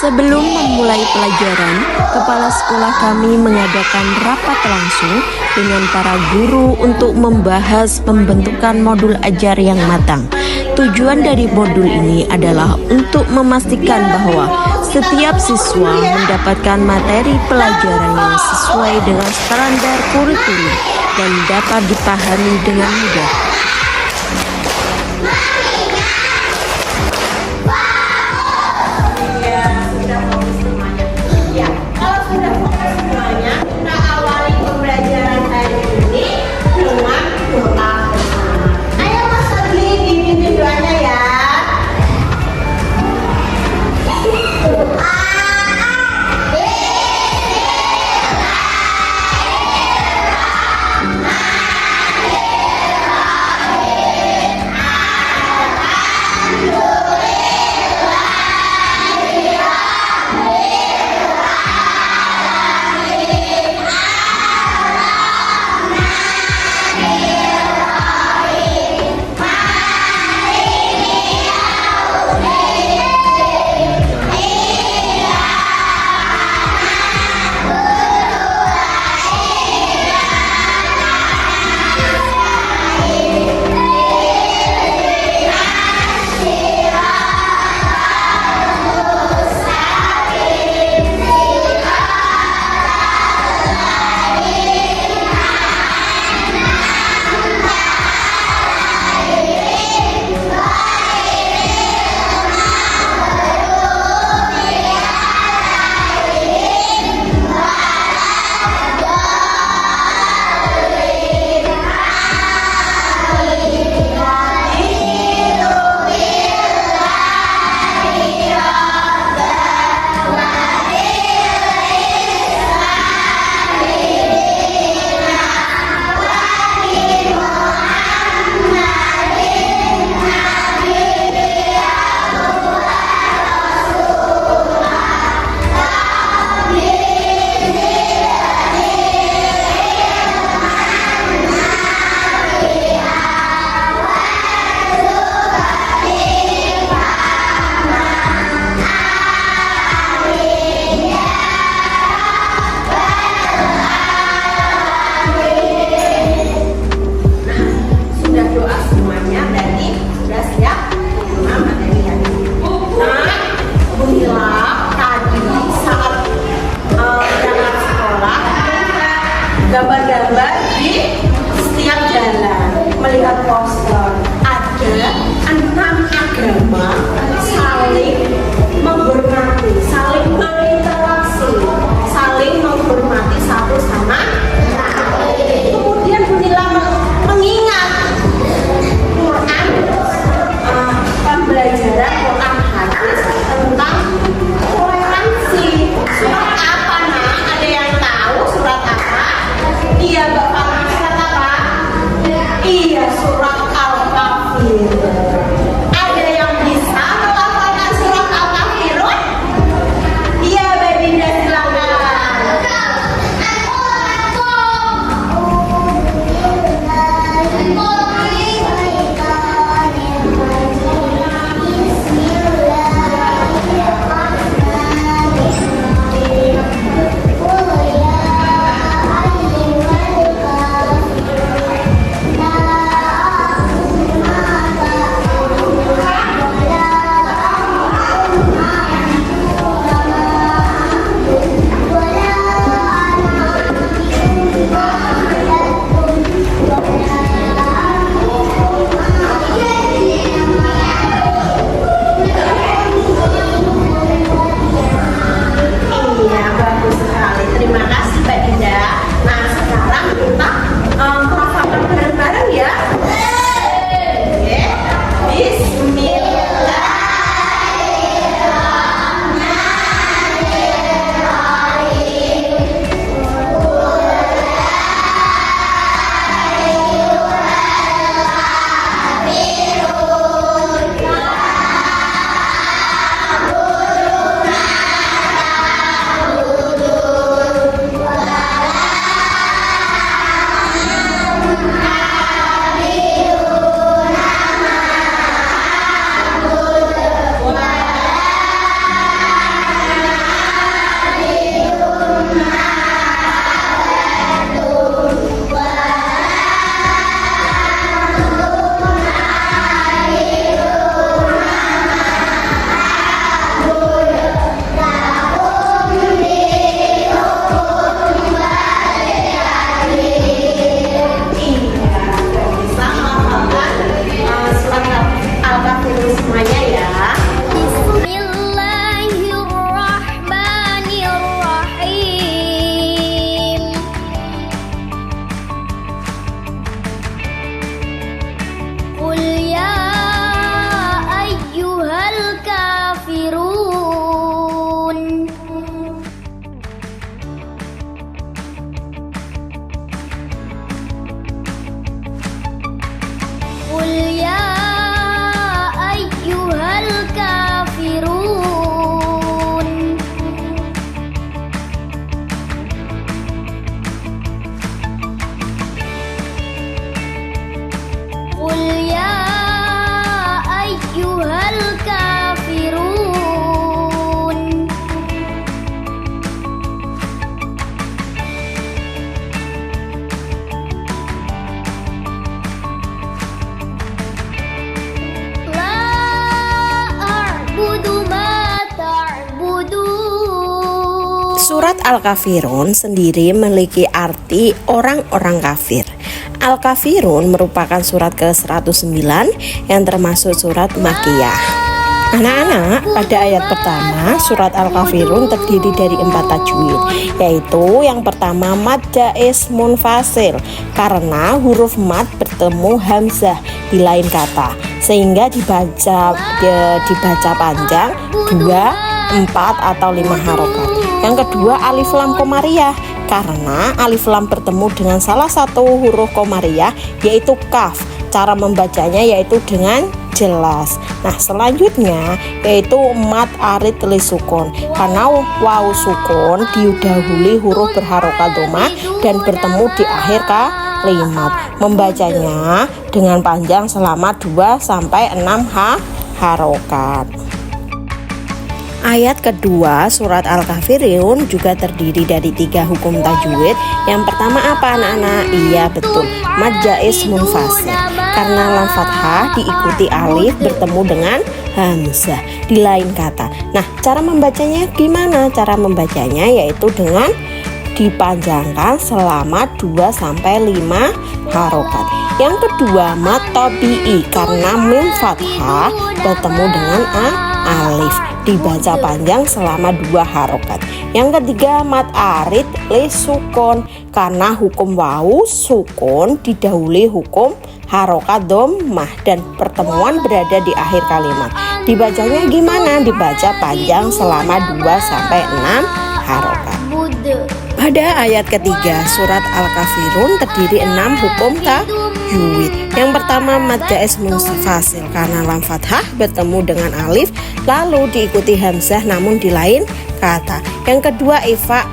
Sebelum memulai pelajaran, kepala sekolah kami mengadakan rapat langsung dengan para guru untuk membahas pembentukan modul ajar yang matang. Tujuan dari modul ini adalah untuk memastikan bahwa setiap siswa mendapatkan materi pelajaran yang sesuai dengan standar kurikulum dan dapat dipahami dengan mudah. Gambar-gambar di setiap jalan, melihat poster, ada 6 agama saling menghormati, saling berinteraksi, saling menghormati satu sama lain. Kemudian bunyilah mengingat Quran, pembelajaran Quran hadis tentang toleransi. Surat apa nak? Ada yang tahu surat apa? Iya Bapak, surat apa? Iya, surat Al-Kafir. Ada yang bisa melafalkan surat Al-Kafirun? Iya, Mbak Dinda, silakan. Surat Al-Kafirun sendiri memiliki arti orang-orang kafir. Al-Kafirun merupakan surat ke-109 yang termasuk surat Makkiyah. Anak-anak, pada ayat pertama surat Al-Kafirun terdiri dari 4 tajwid, yaitu yang pertama mad jaiz munfasil, karena huruf mad bertemu hamzah di lain kata sehingga dibaca panjang 2, 4 atau 5 harokat. Yang kedua alif lam komariah, karena alif lam bertemu dengan salah satu huruf komariah yaitu kaf. Cara membacanya yaitu dengan jelas. Nah, selanjutnya yaitu mad arid li sukun, karena waw sukun didahului huruf berharokat dhammah dan bertemu di akhir kalimat. Membacanya dengan panjang selama 2 sampai 6 harokat. Ayat kedua surat Al-Kafirun juga terdiri dari 3 hukum tajwid. Yang pertama apa anak-anak? Iya betul, mad jaiz munfasil, karena lam fathah diikuti alif bertemu dengan hamzah di lain kata. Nah, cara membacanya gimana? Cara membacanya yaitu dengan dipanjangkan selama 2 sampai 5 harokat. Yang kedua mad tabi'i, karena mim fathah bertemu dengan alif, dibaca panjang selama 2 harokat. Yang ketiga mad arid li sukun, karena hukum wawu sukun didahului hukum harokat dhammah dan pertemuan berada di akhir kalimat. Dibacanya gimana? Dibaca panjang selama 2 sampai 6 harokat. Pada ayat ketiga surat Al-Kafirun terdiri 6 hukum tajwid. Yang pertama mad jaiz munfasil, karena lam fathah bertemu dengan alif lalu diikuti hamzah namun di lain kata. Yang kedua ifa,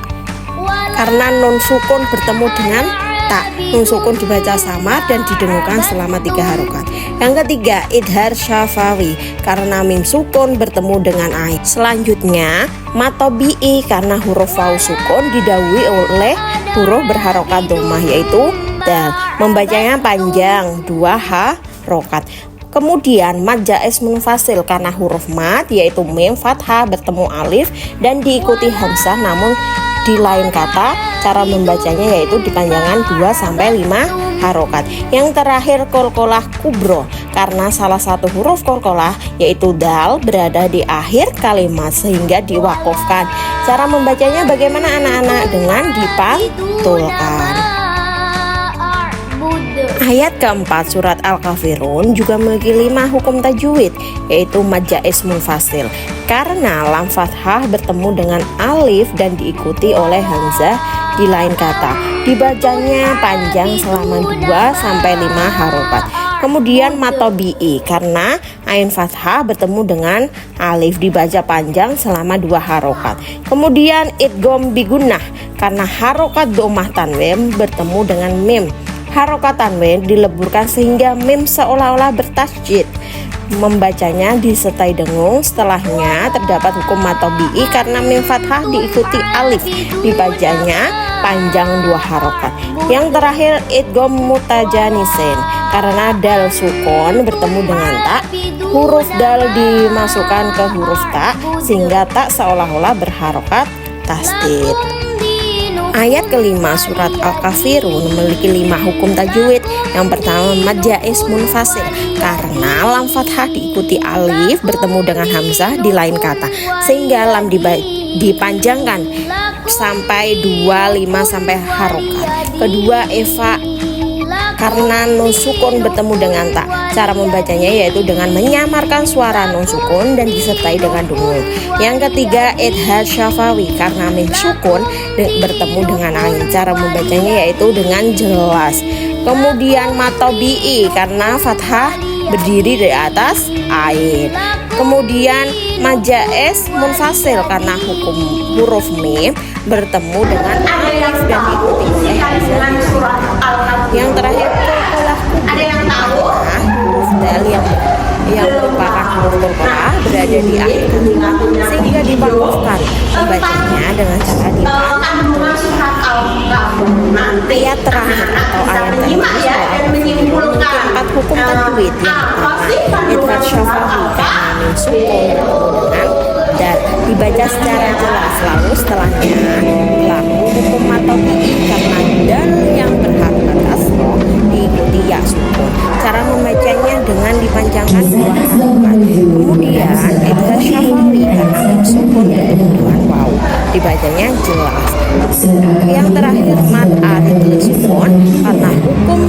karena nun sukun bertemu dengan tak. Nun sukun dibaca sama dan didengungkan selama 3 harokat. Yang ketiga idhar syafawi, karena mim sukun bertemu dengan ain. Selanjutnya mad tabi'i, karena huruf waw sukun didahului oleh huruf berharokat dhammah yaitu dal. Membacanya panjang 2 harokat. Kemudian mad jaiz munfasil, karena huruf mad yaitu mim fathah bertemu alif dan diikuti hamzah namun di lain kata. Cara membacanya yaitu dipanjangkan 2 sampai 5 harokat. Yang terakhir qalqalah kubro, karena salah satu huruf qalqalah yaitu dal berada di akhir kalimat sehingga diwakofkan. Cara membacanya bagaimana anak-anak? Dengan dipantulkan. Ayat keempat surat Al-Kafirun juga memiliki 5 hukum tajwid, yaitu mad jaiz munfasil, karena lam fathah bertemu dengan alif dan diikuti oleh hamzah di lain kata. Dibacanya panjang selama 2 sampai 5 harokat. Kemudian mad tabi'i, karena ain fathah bertemu dengan alif, dibaca panjang selama 2 harokat. Kemudian idgham bigunnah, karena harokat dhammah tanwin bertemu dengan mim. Harokat tanwin dileburkan sehingga mim seolah-olah bertasydid. Membacanya disertai dengung. Setelahnya terdapat hukum mad tabi'i, karena mim fathah diikuti alif, dibacanya panjang 2 harokat. Yang terakhir idgham mutajanisin, karena dal sukun bertemu dengan tak, huruf dal dimasukkan ke huruf tak sehingga tak seolah-olah berharokat tasdid. Ayat kelima surat Al-Kafirun memiliki 5 hukum tajwid. Yang pertama mad jaiz munfasil, karena lam fathah diikuti alif bertemu dengan hamzah di lain kata sehingga lam dipanjangkan sampai 2, 5 sampai harokat. Kedua ifa, karena nun sukun bertemu dengan tak. Cara membacanya yaitu dengan menyamarkan suara nun sukun dan disertai dengan dengung. Yang ketiga idhar syafawi, karena mim sukun bertemu dengan ain. Cara membacanya yaitu dengan jelas. Kemudian mad tabi'i, karena fathah berdiri di atas ain. Kemudian mad jaiz munfasil, karena hukum huruf mim bertemu dengan alif dan diikuti oleh hamzah. Yang terakhir qalqalah kubro, Ada yang tahu? huruf dal yang merupakan huruf qalqalah berada di akhir kalimat sehingga dipangkofkan. Membacanya dengan cara Kandungan surat Al-Kafirun nanti ayat terakhir atau ayat menyimak ya dan menyimpulkan 4 hukum tajwid. Yang pertama idhar syafawi, karena mim sukun bertemu dengan dal. dibaca secara jelas, lalu setelahnya berlaku hukum atau fi'il karena dal yang berharkat asroh diikuti ya sukun. Cara membacanya dengan dipanjangkan dua harakat. Kemudian idgham syafawi karena sukun kemudian waw dibacanya jelas. Yang terakhir mat aridul sukun karena hukum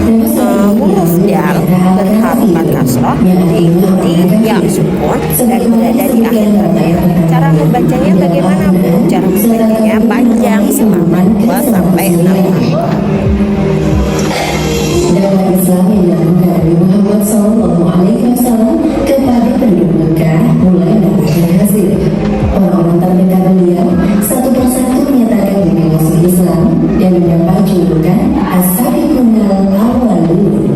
huruf dal berharokat kasroh diikuti ya sukun dan berada di akhir kata. Cara membacanya bagaimana Bu? Cara membacanya panjang selama 2 sampai 6 harakat. Dakwah Islam yang dilakukan Nabi Muhammad SAW kepada penduduk Mekah mulai mendapatkan hasil. Orang-orang terdekat beliau satu persatu menyatakan diri masuk Islam dan mendapat julukan As-Sabiqunal Awwalun.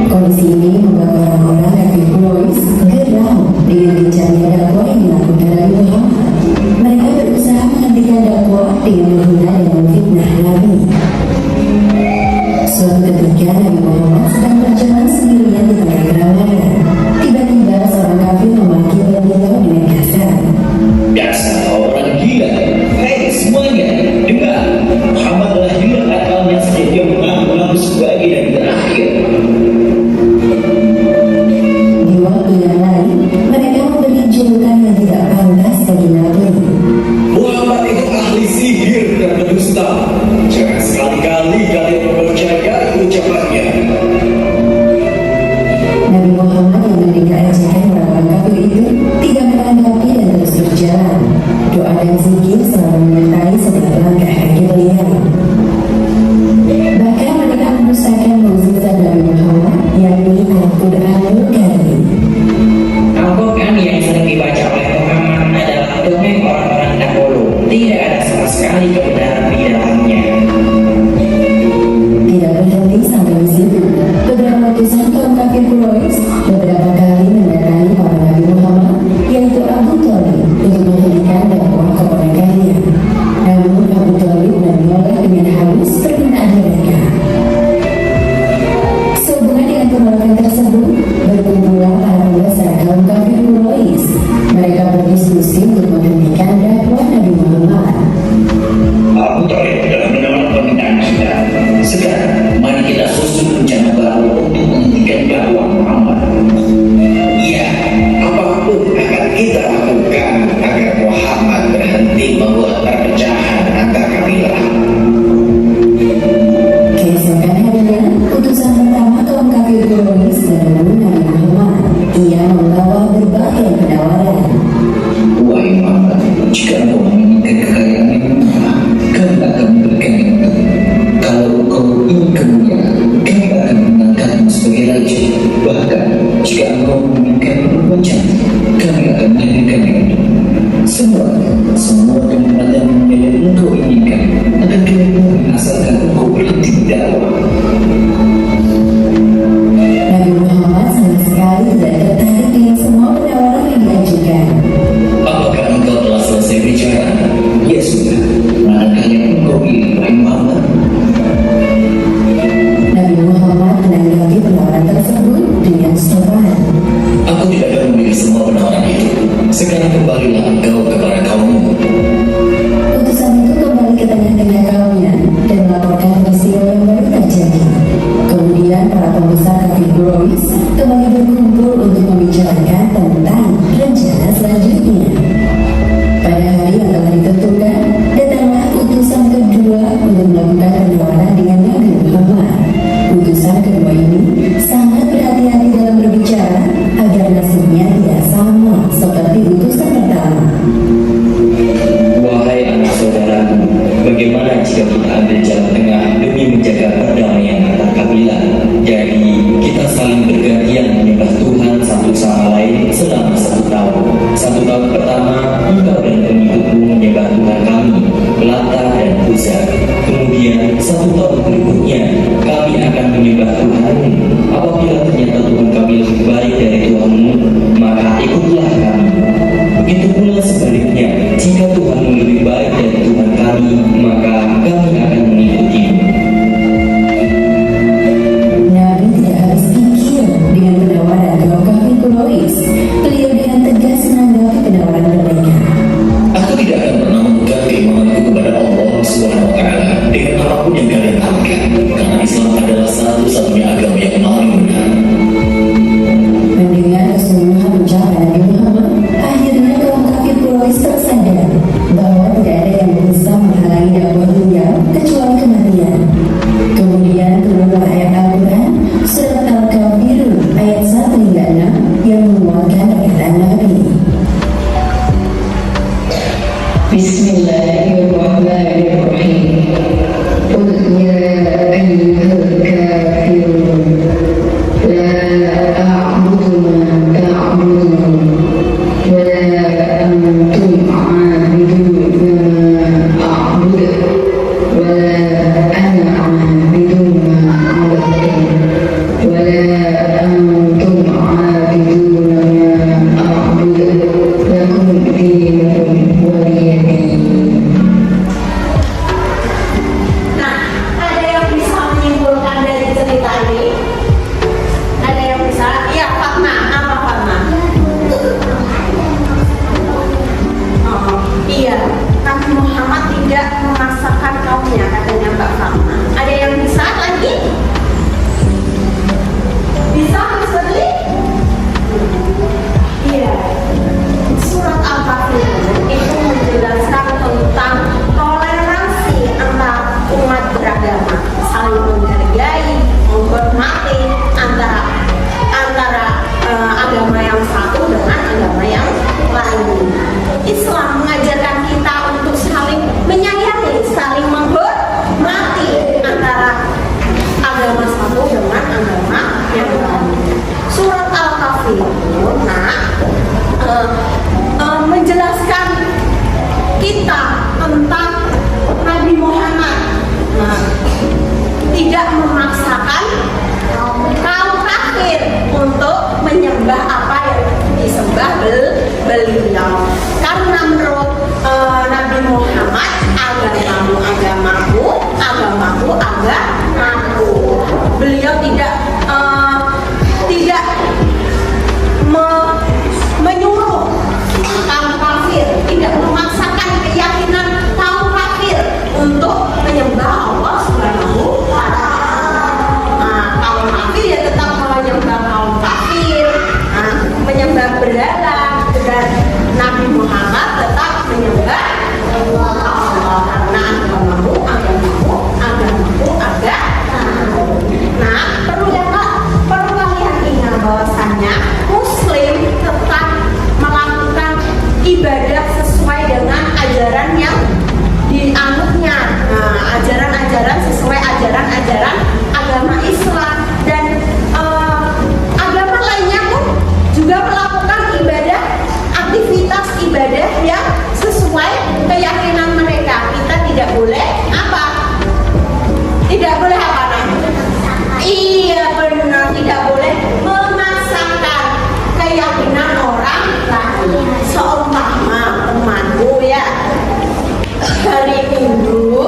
Kondisi ini membuat orang-orang kafir Quraisy geram dengan gencarnya dakwah yang dilakukan Nabi Muhammad. Mereka berusaha menghentikan dakwah dengan menghina dan memfitnah Nabi. Suatu ketika Nabi Muhammad sedang berjalan sendirian di tengah keramaian. Tiba-tiba seorang kafir memaki beliau dengan kasar. Dasar orang gila. Hei semuanya, dengar. Muhammad adalah hilang akalnya sejak dia mengaku sebagai Nabi terakhir. Di waktu yang lain, mereka memberi julukan yang tidak pantas bagi Nabi. Muhammad itu ahli sihir dan pendusta. Jangan sekali-kali kalian mempercayai ucapannya. Nabi Muhammad yang mendengar ajakan orang-orang kafir itu tidak menanggapi dan terus berjalan. Doa dan zikir selalu menyertai setiap langkah kaki beliau. Bahkan mereka mendustakan mukjizat Nabi Muhammad, yakni Al-Qur'anul Karim. Al-Quran yang sering dibaca oleh Muhammad adalah dongeng orang-orang dahulu. Tidak ada sama sekali kebenaran di dalamnya. Tidak berhenti sampai di situ. Beberapa utusan kaum kafir Quraisy beberapa kali mendatangi para Nabi Muhammad, yaitu Abu Thalib, untuk menghentikan dakwah keponakannya. Namun Abu Thalib menolak dengan halus permintaan mereka. Sehubungan dengan penolakan tersebut, berkumpullah para pembesar kaum kafir Quraisy. Mereka berdiskusi untuk menghentikan dakwah Nabi Muhammad. Aku Thalib telah menolak permintaan kita. Sekarang, mari kita susun rencana baru untuk menghentikan dakwah Muhammad. Ya, apapun akan kita lakukan agar Muhammad berhenti membuat perpecahan antar kabilah. Keesokan harinya, utusan pertama kaum kafir Quraisy menemui Nabi Muhammad. Ia membawa berbagai penawaran. Wahai Muhammad, jika engkau menginginkan kekayaan yang murah, kami akan memberikan itu. Kalau engkau ingin kemuliaan, kami akan mengangkatmu sebagai raja. Bahkan, jika engkau menginginkan bermacam, kami akan memberikan itu. Semua kenikmatan yang engkau inginkan akan kami beri asalkan engkau berhenti dakwah. Nabi Muhammad sama sekali tidak tertarik dengan semua penawaran yang diajukan. Apakah engkau telah selesai bicara? Ya sudah, manakah yang engkau pilih, wahai Muhammad? Nabi Muhammad menanggapi penawaran tersebut dengan sopan. Aku tidak akan memilih semua penawaran itu. Sekarang kembalilah engkau kepada kaummu. Utusan itu kembali ke tengah-tengah kaumnya dan melaporkan peristiwa yang baru terjadi. Kemudian para pembesar kafir Quraisy kembali berkumpul untuk membicarakan tentang rencana selanjutnya. Pada hari yang telah ditentukan, datanglah utusan kedua untuk melakukan penawaran dengan Nabi Muhammad. Utusan kedua ini sangat berhati-hati dalam berbicara agar nasibnya tidak sama seperti utusan pertama. Wahai anak saudaraku, bagaimana jika kita ambil jalan tengah demi menjaga perdamaian antar kabilah? Jadi, kita saling bergantian menyembah Tuhan satu sama lain selama 1 tahun. 1 tahun pertama, engkau dan pengikutmu menyembah Tuhan kami, Lata dan Uzza. Kemudian, 1 tahun berikutnya, kami akan menyembah Tuhanmu. Apabila ternyata Tuhan kami lebih baik dari Tuhanmu, maka ikutlah kami. Begitu pula sebaliknya, jika Tuhanmu lebih baik dari Tuhan kami, maka kami akan mengikutimu. Nabi tidak habis pikir dengan penawaran kaum kafir Quraisy. Beliau dengan tegas menanggapi satu-satunya agama yang paling benar. Mendengar keseluruhan ucapan Nabi Muhammad, akhirnya kaum kafir Quraisy tersadar bahwa tidak ada yang bisa menghalangi dakwah beliau kecuali kematian. Kemudian turunlah ayat Al-Quran surat Al-Kafirun ayat 1 hingga 6 yang menguatkan perkataan Nabi. Bismillahirrahmanirrahim. Qul ya ayyuhal kafirun la a'budu ma ta'budun wa la antum 'abidun ma a'budu wa la ana 'abidun ma 'abadtum wa la antum 'abidun ma a'budu lakum dinukum waliya din. Nah, ada yang bisa menyimpulkan dari cerita ini? Ada yang bisa? Iya, Fatma. Apa Fatma? Oh, iya. Nabi Muhammad tidak memaksakan kaumnya, katanya Mbak Fatma. Ada yang bisa lagi? Bisa, Mas Fadli? Iya. Surat Al-Kafirun itu menjelaskan tentang toleransi antar umat beragama, saling menghargai, menghormati antara agama yang satu dengan agama yang lain. Islam mengajarkan kita untuk saling menyayangi, saling menghormati antara agama satu dengan agama yang lain. Surat Al-Kafirun menjelaskan kita tentang Nabi Muhammad. Tidak memaksakan kaum kafir untuk menyembah apa yang disembah beliau. Karena menurut Nabi Muhammad, agamamu agamaku, agamaku agamaku. Beliau tidak menyuruh kaum kafir, tidak memaksakan keyakinan kaum kafir untuk menyembah Allah Subhanahu wa Ta'ala. Kaum kafir ya tetap menyembah kaum kafir, menyembah berhala, dan Nabi Muhammad tetap menyembah Allah. Karena agamamu agamaku, agamaku agamaku. Nah, perlu kalian ingat bahwasannya Muslim tetap melakukan ibadah sesuai dengan ajaran yang dianutnya. Ajaran-ajaran sesuai ajaran-ajaran agama Islam, dan agama lainnya pun juga melakukan ibadah, aktivitas ibadah yang sesuai keyakinan mereka. Kita tidak boleh apa? Tidak boleh apa? Iya benar, tidak boleh memaksakan keyakinan orang lain. Seumpama temanku ya, hari Minggu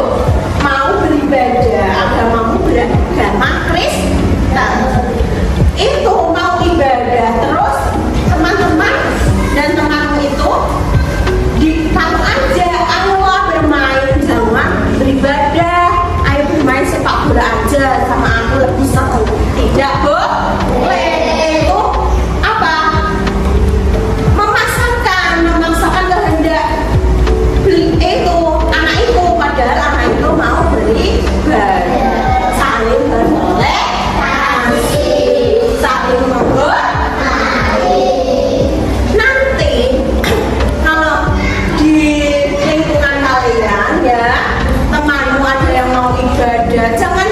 mau beribadah, agamamu beragama Kristen, itu mau ibadah, terus teman-teman dan temanmu itu kamu aja, Allah bermain, jangan beribadah, ayo bermain sepak bola aja sama aku lebih seru. Tidak boleh. Itu apa? Memaksakan kehendak itu anak itu, padahal anak itu mau beribadah. Saling bertoleransi, saling menghormati. Nanti kalau di lingkungan kalian ya, temanmu ada yang mau ibadah, jangan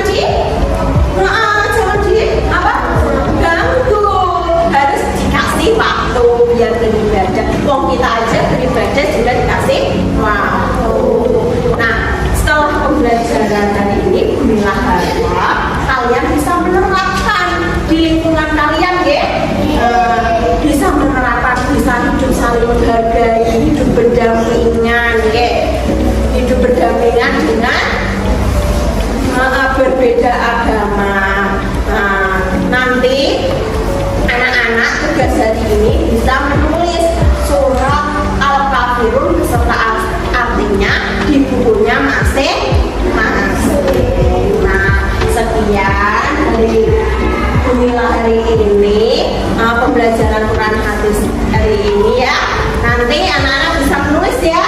ganggu, harus dikasih waktu biar beribadah. Wong kita aja beribadah juga dikasih waktu. Nah, setelah pembelajaran hari ini, bila harap kalian bisa menerapkan di lingkungan kalian ya, bisa menerapkan, bisa hidup saling menghargai, hidup berdampingan ya, hidup berdampingan dengan berbeda agama. Nanti anak-anak tugas hari ini bisa menulis surat Al-Kafirun beserta artinya di bukunya masing-masing. Nah, sekian hari ini pembelajaran Quran hadis hari ini ya. Nanti anak-anak bisa menulis ya.